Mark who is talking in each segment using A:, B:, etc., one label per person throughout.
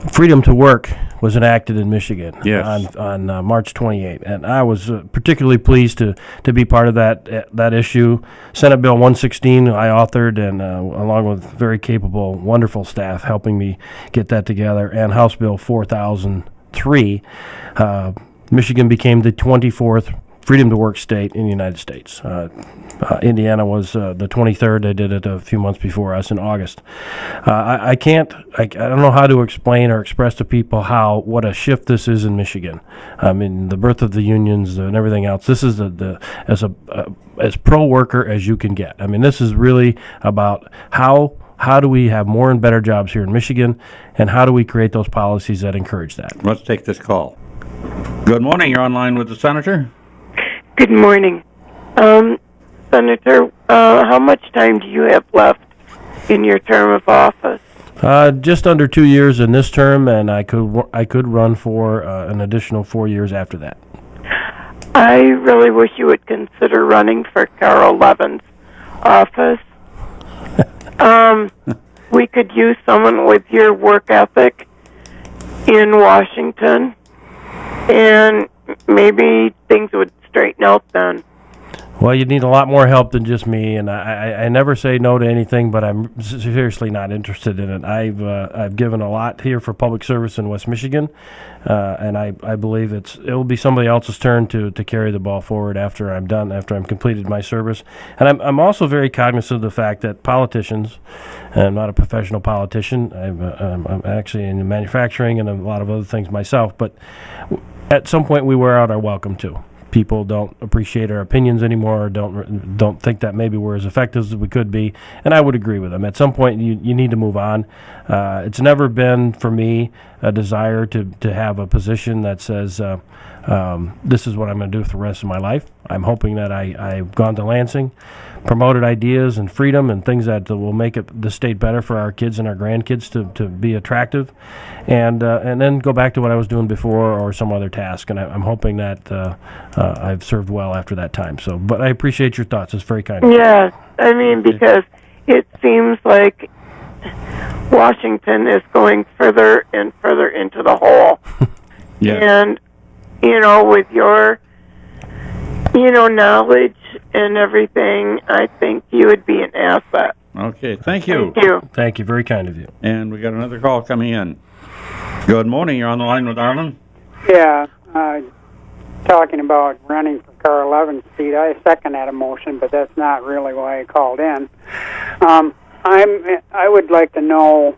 A: Freedom to Work was enacted in Michigan
B: Yes.
A: on March 28th, and I was particularly pleased to be part of that issue. Senate Bill 116 I authored, and along with very capable, wonderful staff helping me get that together, and House Bill 4003, Michigan became the 24th Freedom to Work state in the United States. Indiana was the 23rd. They did it a few months before us in August. I don't know how to explain or express to people what a shift this is in Michigan. I mean, the birth of the unions and everything else. This is as pro-worker as you can get. I mean, this is really about how do we have more and better jobs here in Michigan, and how do we create those policies that encourage that.
B: Let's take this call. Good morning. You're online with the senator.
C: Good morning. Senator, how much time do you have left in your term of office?
A: Just under 2 years in this term, and I could run for an additional 4 years after that.
C: I really wish you would consider running for Carol Levin's office. We could use someone with your work ethic in Washington, and maybe things would straighten out then.
A: Well, you need a lot more help than just me, and I never say no to anything, but I'm seriously not interested in it. I've given a lot here for public service in West Michigan, and I believe it will be somebody else's turn to carry the ball forward after I'm done, after I'm completed my service. And I'm also very cognizant of the fact that politicians, and I'm not a professional politician, I'm actually in manufacturing and a lot of other things myself, but at some point we wear out our welcome too. People don't appreciate our opinions anymore, or don't think that maybe we're as effective as we could be, and I would agree with them. At some point, you need to move on. It's never been, for me, a desire to have a position that says, this is what I'm going to do for the rest of my life. I'm hoping that I've gone to Lansing, promoted ideas and freedom and things that will make the state better for our kids and our grandkids to be attractive, and then go back to what I was doing before or some other task. And I'm hoping that I've served well after that time. So, but I appreciate your thoughts. It's very kind of you.
C: Yes, I mean, because it seems like Washington is going further and further into the hole.
B: Yeah.
C: And, with your, knowledge and everything, I think you would be an asset.
B: Okay, thank you.
C: Thank you.
A: Thank you. Very kind of you.
B: And we got another call coming in. Good morning. You're on the line with Arlan.
D: Yeah, talking about running for Carl Levin's seat, I second that motion, but that's not really why I called in. I would like to know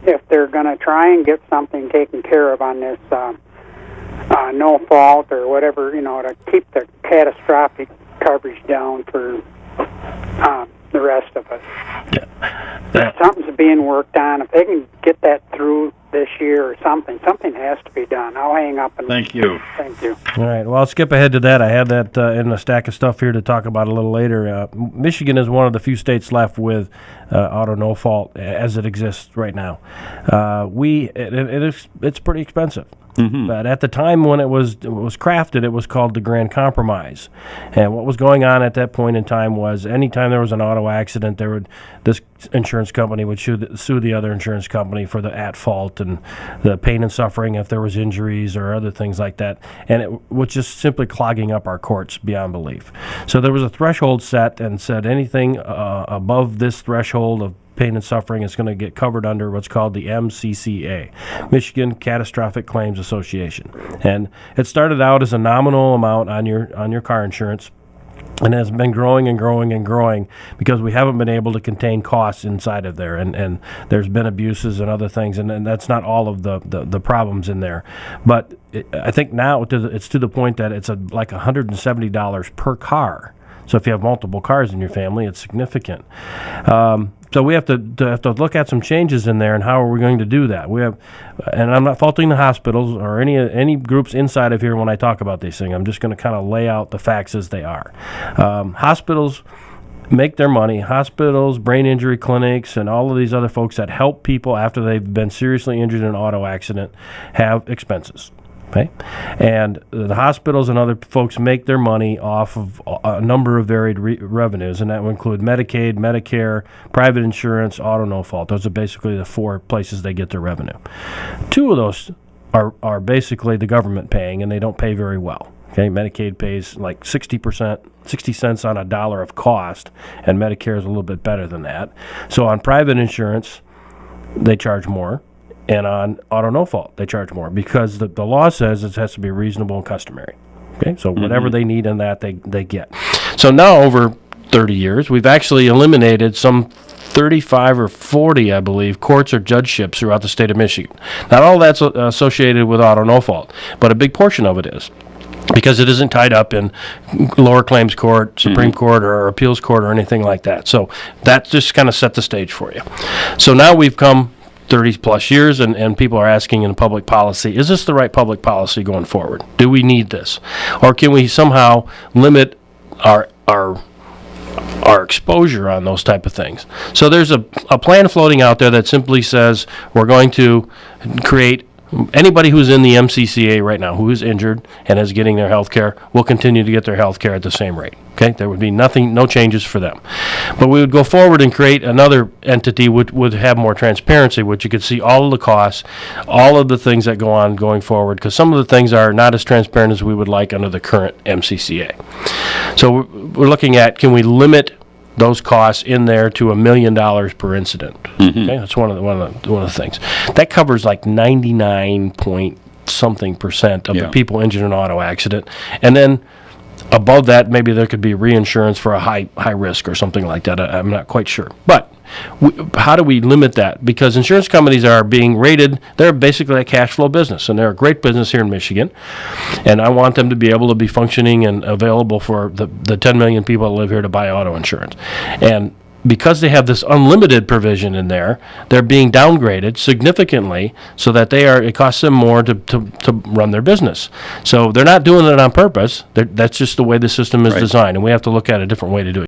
D: if they're going to try and get something taken care of on this NoFault or whatever, to keep the catastrophic coverage down for the rest of us.
A: Yeah.
D: Something's being worked on. If they can get that through this year or something has to be done. I'll hang up and
B: Thank you.
D: Thank you.
A: All right. Well, I'll skip ahead to that. I had that in a stack of stuff here to talk about a little later. Michigan is one of the few states left with auto NoFault as it exists right now. It's pretty expensive.
B: Mm-hmm.
A: But at the time when it was crafted, it was called the Grand Compromise. And what was going on at that point in time was anytime there was an auto accident, this insurance company would sue the other insurance company for the at fault and the pain and suffering if there was injuries or other things like that. And it was just simply clogging up our courts beyond belief. So there was a threshold set and said anything above this threshold of pain and suffering is going to get covered under what's called the MCCA, Michigan Catastrophic Claims Association. And it started out as a nominal amount on your car insurance, and has been growing and growing and growing because we haven't been able to contain costs inside of there, and there's been abuses and other things, and that's not all of the problems in there. But I think now it's to the point that it's like $170 per car. So if you have multiple cars in your family, it's significant. So we have to look at some changes in there, and how are we going to do that? And I'm not faulting the hospitals or any groups inside of here when I talk about these things. I'm just going to kind of lay out the facts as they are. Hospitals make their money. Hospitals, brain injury clinics, and all of these other folks that help people after they've been seriously injured in an auto accident have expenses. Okay, and the hospitals and other folks make their money off of a number of varied revenues, and that would include Medicaid, Medicare, private insurance, auto NoFault. Those are basically the 4 places they get their revenue. 2 of those are basically the government paying, and they don't pay very well. Okay, Medicaid pays like 60%, 60 cents on a dollar of cost, and Medicare is a little bit better than that. So on private insurance, they charge more. And on auto NoFault, they charge more because the law says it has to be reasonable and customary. Okay, so whatever they need in that, they get. So now over 30 years, we've actually eliminated some 35 or 40, I believe, courts or judgeships throughout the state of Michigan. Not all that's associated with auto NoFault, but a big portion of it is, because it isn't tied up in lower claims court, Supreme Court, or appeals court, or anything like that. So that just kind of set the stage for you. So now we've come 30 plus years, and people are asking in public policy, is this the right public policy going forward? Do we need this? Or can we somehow limit our exposure on those type of things? So there's a plan floating out there that simply says we're going to create anybody who's in the MCCA right now who is injured and is getting their health care will continue to get their health care at the same rate. Okay, there would be no changes for them. But we would go forward and create another entity which would have more transparency, which you could see all of the costs, all of the things that go on going forward, because some of the things are not as transparent as we would like under the current MCCA. So we're looking at, can we limit those costs in there to $1 million per incident? Okay, that's one of the things. That covers like 99% of the people injured in an auto accident, and then above that, maybe there could be reinsurance for a high risk or something like that. I'm not quite sure. But how do we limit that? Because insurance companies are being rated, they're basically a cash flow business, and they're a great business here in Michigan. And I want them to be able to be functioning and available for the 10 million people that live here to buy auto insurance. And because they have this unlimited provision in there, they're being downgraded significantly so that it costs them more to run their business. So they're not doing it on purpose. That's just the way the system is designed, and we have to look at a different way to do it.